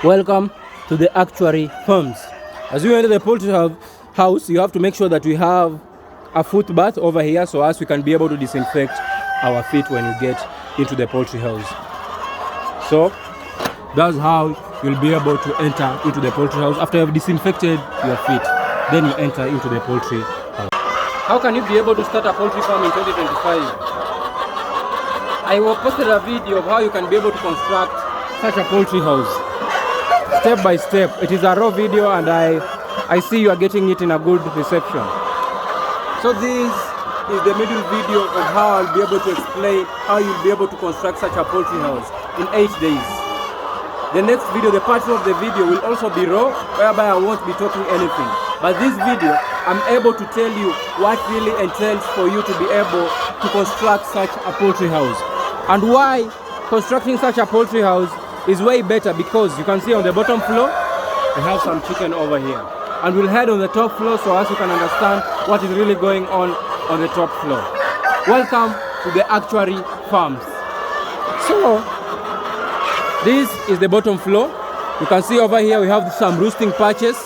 Welcome to the Actuary Farms. As you enter the poultry house, you have to make sure that we have a foot bath over here so as we can be able to disinfect our feet when you get into the poultry house. So that's how you'll be able to enter into the poultry house. After you've disinfected your feet, then you enter into the poultry house. How can you be able to start a poultry farm in 2025? I posted a video of how you can be able to construct such a poultry house. Step by step. It is a raw video and I see you are getting it in a good reception. So this is the middle video of how I'll be able to explain how you'll be able to construct such a poultry house in 8 days. The next video, the part 2 of the video will also be raw, whereby I won't be talking anything. But this video, I'm able to tell you what really entails for you to be able to construct such a poultry house. And why constructing such a poultry house is way better, because you can see on the bottom floor we have some chicken over here, and we'll head on the top floor so as you can understand what is really going on the top floor. Welcome to the Actuary Farms. So this is the bottom floor. You can see over here we have some roosting patches.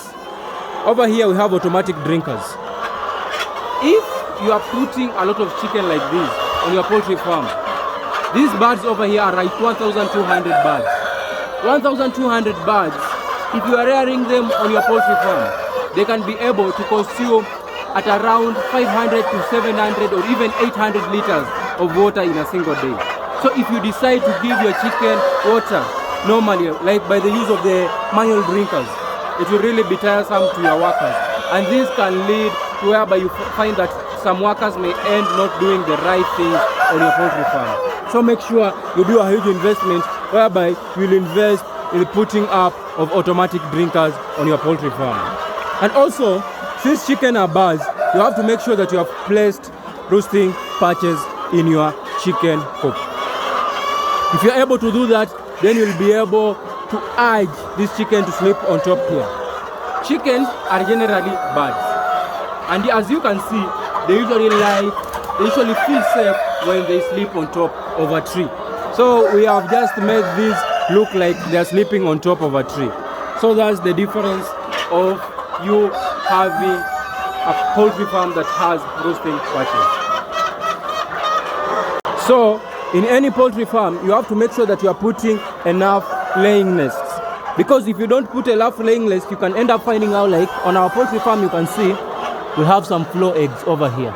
Over here we have automatic drinkers. If you are putting a lot of chicken like this on your poultry farm, these birds over here are like 1,200 birds. 1,200 birds, if you are rearing them on your poultry farm, they can be able to consume at around 500 to 700 or even 800 liters of water in a single day. So if you decide to give your chicken water normally, like by the use of the manual drinkers, it will really be tiresome to your workers. And this can lead to whereby you find that some workers may end not doing the right thing on your poultry farm. So make sure you do a huge investment whereby you'll invest in the putting up of automatic drinkers on your poultry farm. And also, since chicken are birds, you have to make sure that you have placed roosting patches in your chicken coop. If you're able to do that, then you'll be able to urge this chicken to sleep on top here. Chickens are generally birds, and as you can see, they usually feel safe when they sleep on top of a tree. So we have just made this look like they are sleeping on top of a tree. So that's the difference of you having a poultry farm that has roosting patches. So in any poultry farm, you have to make sure that you are putting enough laying nests. Because if you don't put enough laying nests, you can end up finding out, like on our poultry farm, you can see we have some floor eggs over here.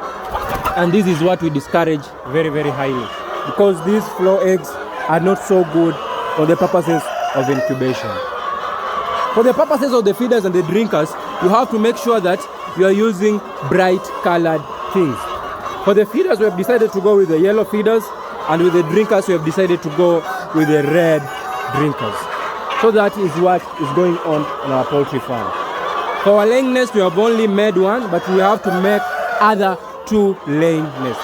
And this is what we discourage very, very highly, because these floor eggs are not so good for the purposes of incubation. For the purposes of the feeders and the drinkers, you have to make sure that you are using bright colored things. For the feeders, we have decided to go with the yellow feeders, and with the drinkers, we have decided to go with the red drinkers. So that is what is going on our poultry farm. For our laying nest, we have only made one, but we have to make other 2 laying nests.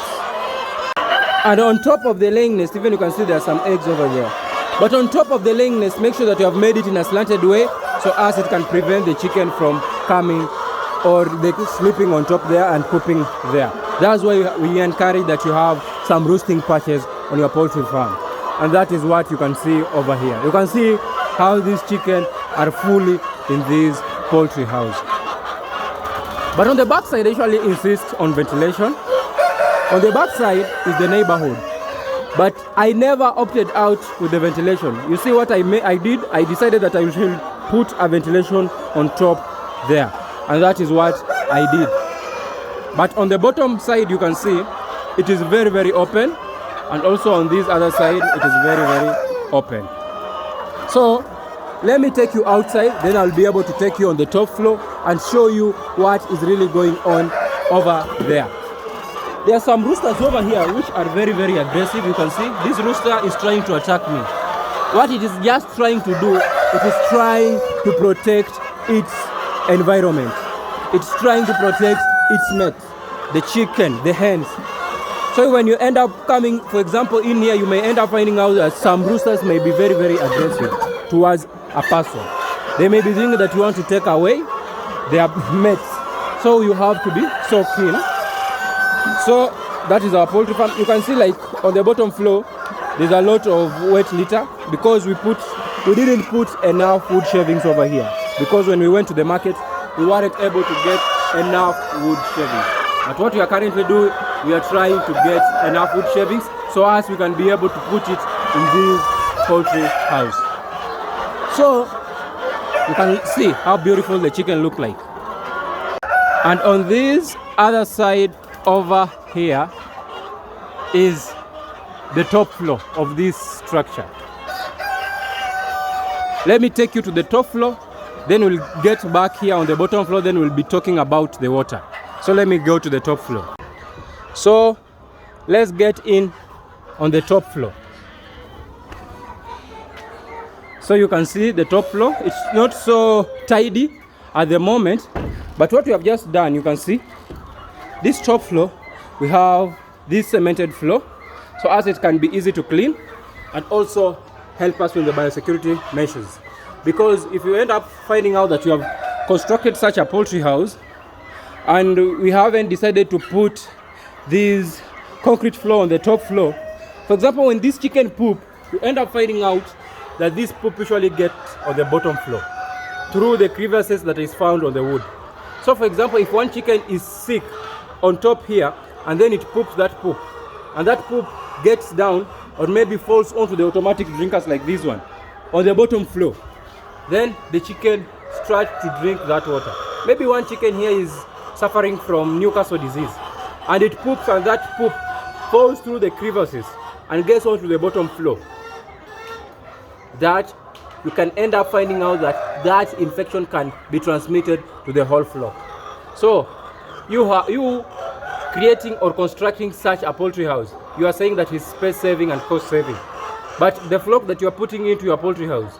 And on top of the laying nest, even you can see there are some eggs over there. But on top of the laying nest, make sure that you have made it in a slanted way so as it can prevent the chicken from coming or they sleeping on top there and pooping there. That's why we encourage that you have some roosting patches on your poultry farm. And that is what you can see over here. You can see how these chicken are fully in this poultry house. But on the back side, I usually insist on ventilation. On the back side is the neighborhood. But I never opted out with the ventilation. You see what I did? I decided that I should put a ventilation on top there. And that is what I did. But on the bottom side, you can see it is very, very open. And also on this other side, it is very, very open. So let me take you outside, then I'll be able to take you on the top floor and show you what is really going on over there. There are some roosters over here which are very, very aggressive. You can see this rooster is trying to attack me. What it is just trying to do, it is trying to protect its environment. It's trying to protect its mate, the chicken, the hens. So when you end up coming, for example, in here, you may end up finding out that some roosters may be very, very aggressive towards a person. They may be thinking that you want to take away their mates. So you have to be so keen. So that is our poultry farm. You can see, like on the bottom floor, there's a lot of wet litter because we put we didn't put enough wood shavings over here because when we went to the market, we weren't able to get enough wood shavings. But what we are currently doing, we are trying to get enough wood shavings so as we can be able to put it in this poultry house. So you can see how beautiful the chicken look like. And on this other side over here is the top floor of this structure. Let me take you to the top floor, then we'll get back here on the bottom floor, then we'll be talking about the water. So let me go to the top floor. So let's get in on the top floor. So you can see the top floor. It's not so tidy at the moment, but what we have just done, you can see this top floor, we have this cemented floor, so as it can be easy to clean and also help us with the biosecurity measures. Because if you end up finding out that you have constructed such a poultry house and we haven't decided to put this concrete floor on the top floor, for example, when this chicken poop, you end up finding out that this poop usually gets on the bottom floor through the crevices that is found on the wood. So for example, if one chicken is sick on top here and then it poops that poop, and that poop gets down or maybe falls onto the automatic drinkers like this one on the bottom floor, then the chicken starts to drink that water. Maybe one chicken here is suffering from Newcastle disease and it poops, and that poop falls through the crevices and gets onto the bottom floor. That you can end up finding out that that infection can be transmitted to the whole flock. So you creating or constructing such a poultry house, you are saying that it's space saving and cost saving, but the flock that you are putting into your poultry house,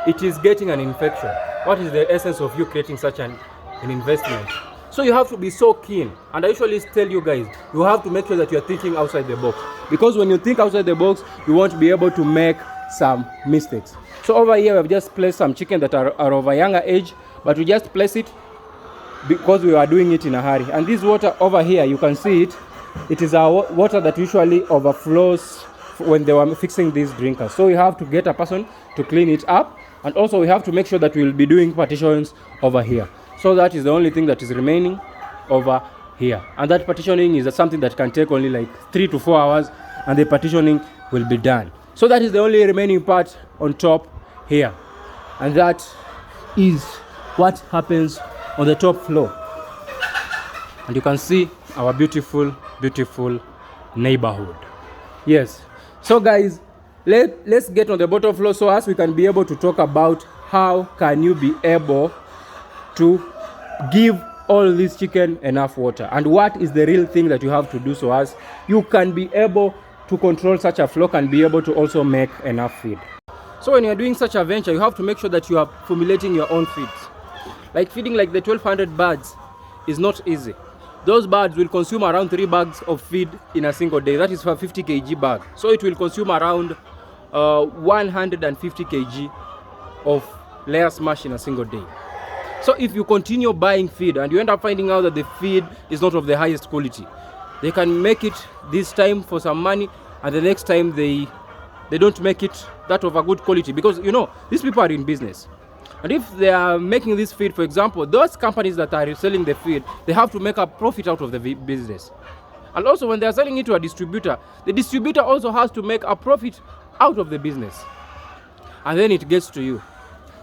it is getting an infection. What is the essence of you creating such an investment? So you have to be so keen, and I usually tell you guys, you have to make sure that you are thinking outside the box, because when you think outside the box, you won't be able to make some mistakes. So over here we've just placed some chicken that are of a younger age, but we just place it because we are doing it in a hurry. And this water over here, you can see it, it is our water that usually overflows when they were fixing these drinkers. So we have to get a person to clean it up, and also we have to make sure that we will be doing partitions over here. So that is the only thing that is remaining over here, and that partitioning is something that can take only like 3 to 4 hours, and the partitioning will be done. So that is the only remaining part on top here, and that is what happens on the top floor. And you can see our beautiful neighborhood. Yes, so guys, let's get on the bottom floor so as we can be able to talk about how can you be able to give all this chicken enough water, and what is the real thing that you have to do so as you can be able to control such a flock and be able to also make enough feed. So when you're doing such a venture, you have to make sure that you are formulating your own feeds. Like feeding like the 1200 birds is not easy. Those birds will consume around 3 bags of feed in a single day. That is for a 50 kg bag. So it will consume around 150 kg of layer smash in a single day. So if you continue buying feed and you end up finding out that the feed is not of the highest quality, they can make it this time for some money, and the next time they don't make it that of a good quality, because you know these people are in business. And if they are making this feed, for example, those companies that are selling the feed, they have to make a profit out of the business. And also when they are selling it to a distributor, the distributor also has to make a profit out of the business. And then it gets to you.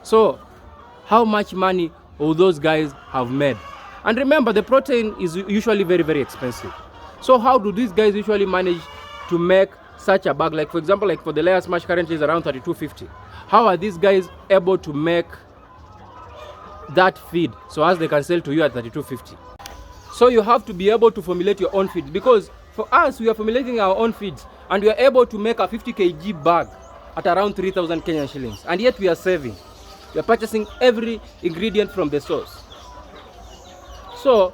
So how much money will those guys have made? And remember, the protein is usually very expensive. So how do these guys usually manage to make such a bag? Like for example, like for the layer smash currently is around 32.50. How are these guys able to make that feed so as they can sell to you at 32.50? So you have to be able to formulate your own feeds, because for us, we are formulating our own feeds and we are able to make a 50 kg bag at around 3,000 Kenyan shillings, and yet we are saving. We are purchasing every ingredient from the source. So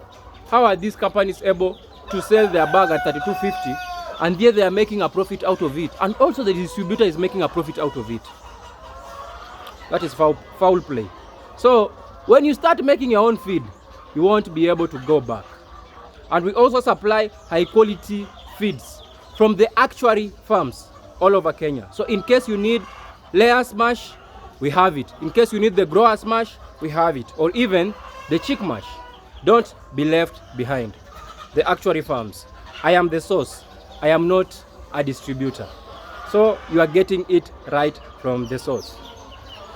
how are these companies able to sell their bag at 32.50 and yet they are making a profit out of it, and also the distributor is making a profit out of it? That is foul play. So when you start making your own feed, you won't be able to go back. And we also supply high quality feeds from the actuary farms all over Kenya. So in case you need layers mash, we have it. In case you need the growers mash, we have it. Or even the chick mash. Don't be left behind. The Actuary Farms. I am the source. I am not a distributor. So you are getting it right from the source.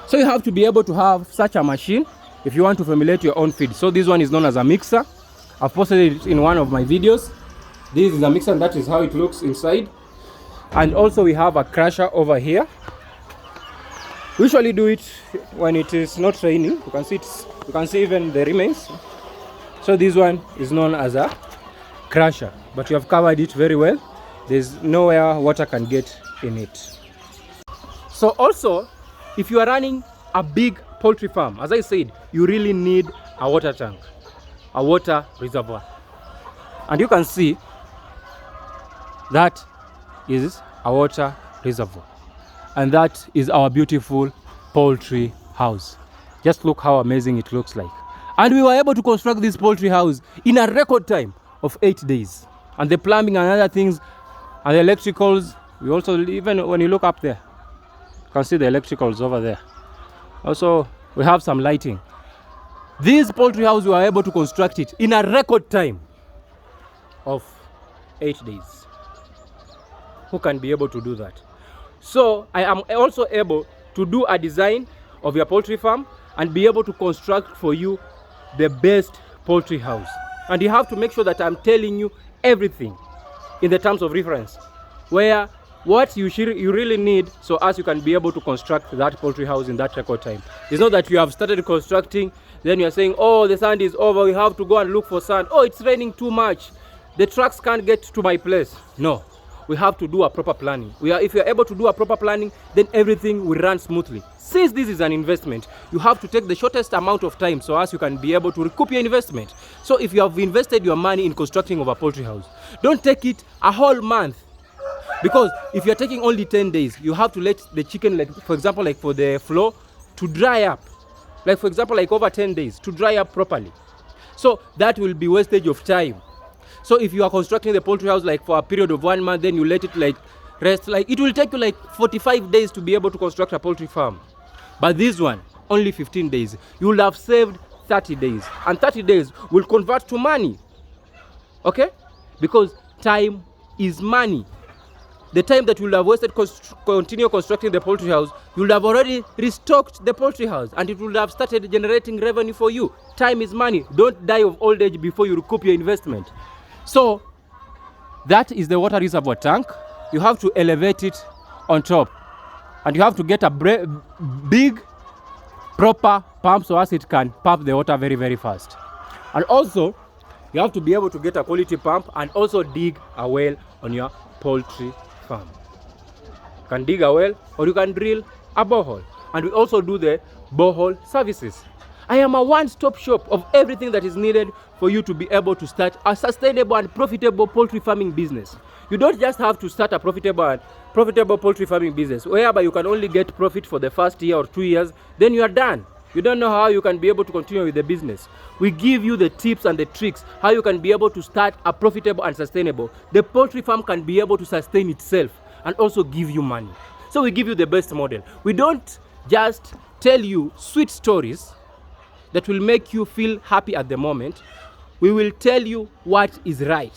So you have to be able to have such a machine if you want to formulate your own feed. So this one is known as a mixer. I've posted it in one of my videos. This is a mixer and that is how it looks inside. And also we have a crusher over here. We usually do it when it is not raining. You can see you can see even the remains. So this one is known as a crusher, but you have covered it very well. There's nowhere water can get in it. So also, if you are running a big poultry farm, as I said, you really need a water tank, a water reservoir. And you can see that is a water reservoir. And that is our beautiful poultry house. Just look how amazing it looks like. And we were able to construct this poultry house in a record time of 8 days. And the plumbing and other things and the electricals, we also, even when you look up there, you can see the electricals over there. Also, we have some lighting. This poultry house, we were able to construct it in a record time of 8 days. Who can be able to do that? So I am also able to do a design of your poultry farm and be able to construct for you the best poultry house. And you have to make sure that I'm telling you everything in the terms of reference, where what you really need, so as you can be able to construct that poultry house in that record time. It's not that you have started constructing, then you're saying, oh, the sand is over, we have to go and look for sand. Oh, it's raining too much, the trucks can't get to my place. No, we have to do a proper planning. If you're able to do a proper planning, then everything will run smoothly. Since this is an investment, you have to take the shortest amount of time so as you can be able to recoup your investment. So if you have invested your money in constructing of a poultry house, don't take it a whole month. Because if you're taking only 10 days, you have to let the chicken, like for example, like for the floor to dry up. Like for example, like over 10 days to dry up properly. So that will be wastage of time. So if you are constructing the poultry house like for a period of 1 month, then you let it like rest, like it will take you like 45 days to be able to construct a poultry farm. But this one, only 15 days. You will have saved 30 days. And 30 days will convert to money. Okay? Because time is money. The time that you will have wasted continue constructing the poultry house, you will have already restocked the poultry house and it will have started generating revenue for you. Time is money. Don't die of old age before you recoup your investment. So that is the water reservoir tank. You have to elevate it on top. And you have to get a big, proper pump so as it can pump the water very, very fast. And also, you have to be able to get a quality pump and also dig a well on your poultry farm. You can dig a well or you can drill a borehole. And we also do the borehole services. I am a one-stop shop of everything that is needed for you to be able to start a sustainable and profitable poultry farming business. You don't just have to start a profitable poultry farming business whereby you can only get profit for the first year or 2 years, then you are done. You don't know how you can be able to continue with the business. We give you the tips and the tricks how you can be able to start a profitable and sustainable. The poultry farm can be able to sustain itself and also give you money. So we give you the best model. We don't just tell you sweet stories that will make you feel happy at the moment. We will tell you what is right.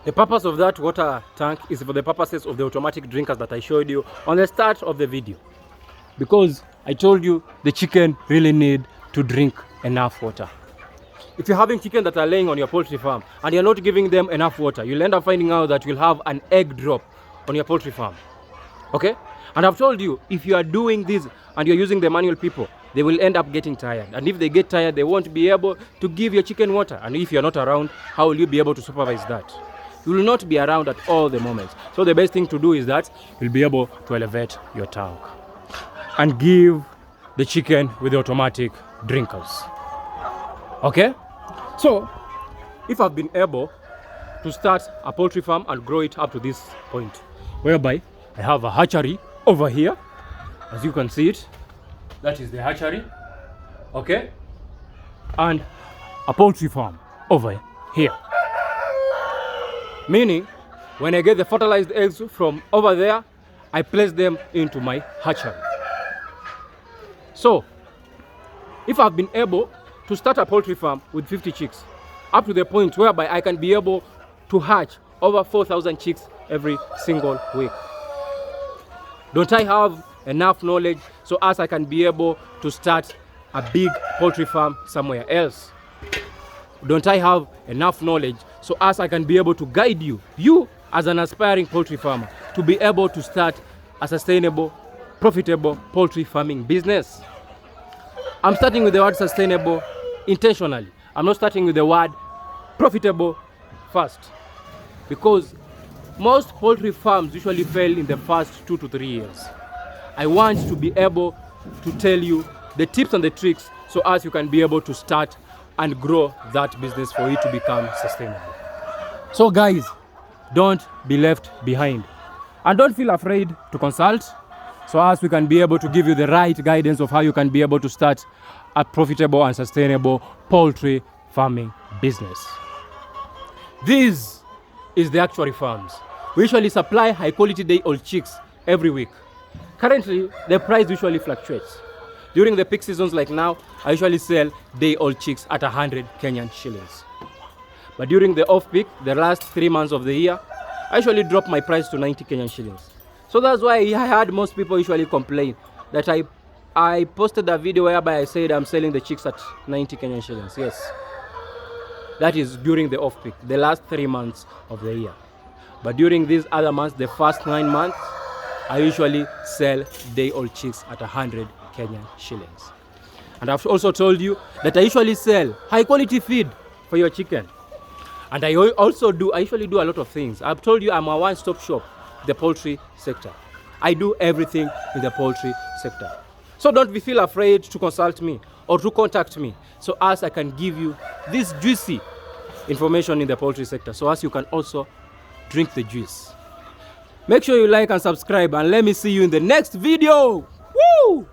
The purpose of that water tank is for the purposes of the automatic drinkers that I showed you on the start of the video. Because I told you the chicken really need to drink enough water. If you're having chicken that are laying on your poultry farm and you're not giving them enough water, you'll end up finding out that you'll have an egg drop on your poultry farm. Okay? And I've told you, if you are doing this and you're using the manual people, they will end up getting tired. And if they get tired, they won't be able to give your chicken water. And if you're not around, how will you be able to supervise that? You will not be around at all the moments. So the best thing to do is that you'll be able to elevate your tank and give the chicken with the automatic drinkers. Okay? So, if I've been able to start a poultry farm and grow it up to this point, whereby I have a hatchery over here, as you can see it, that is the hatchery, okay, and a poultry farm over here. Meaning, when I get the fertilized eggs from over there, I place them into my hatchery. So, if I've been able to start a poultry farm with 50 chicks, up to the point whereby I can be able to hatch over 4,000 chicks every single week, don't I have enough knowledge so as I can be able to start a big poultry farm somewhere else? Don't I have enough knowledge so as I can be able to guide you as an aspiring poultry farmer, to be able to start a sustainable, profitable poultry farming business? I'm starting with the word sustainable intentionally. I'm not starting with the word profitable first, because most poultry farms usually fail in the first 2 to 3 years. I want to be able to tell you the tips and the tricks so as you can be able to start and grow that business for it to become sustainable. So guys, don't be left behind, and don't feel afraid to consult so as we can be able to give you the right guidance of how you can be able to start a profitable and sustainable poultry farming business. This is the Actuary Farms. We usually supply high quality day-old chicks every week. Currently, the price usually fluctuates. During the peak seasons like now, I usually sell day-old chicks at 100 Kenyan shillings. But during the off-peak, the last 3 months of the year, I usually drop my price to 90 Kenyan shillings. So that's why I heard most people usually complain that I posted a video whereby I said I'm selling the chicks at 90 Kenyan shillings. Yes, that is during the off-peak, the last 3 months of the year. But during these other months, the first 9 months, I usually sell day-old chicks at 100 Kenyan shillings. And I've also told you that I usually sell high-quality feed for your chicken. And I usually do a lot of things. I've told you I'm a one-stop shop in the poultry sector. I do everything in the poultry sector. So don't feel afraid to consult me or to contact me so as I can give you this juicy information in the poultry sector, so as you can also drink the juice. Make sure you like and subscribe, and let me see you in the next video. Woo!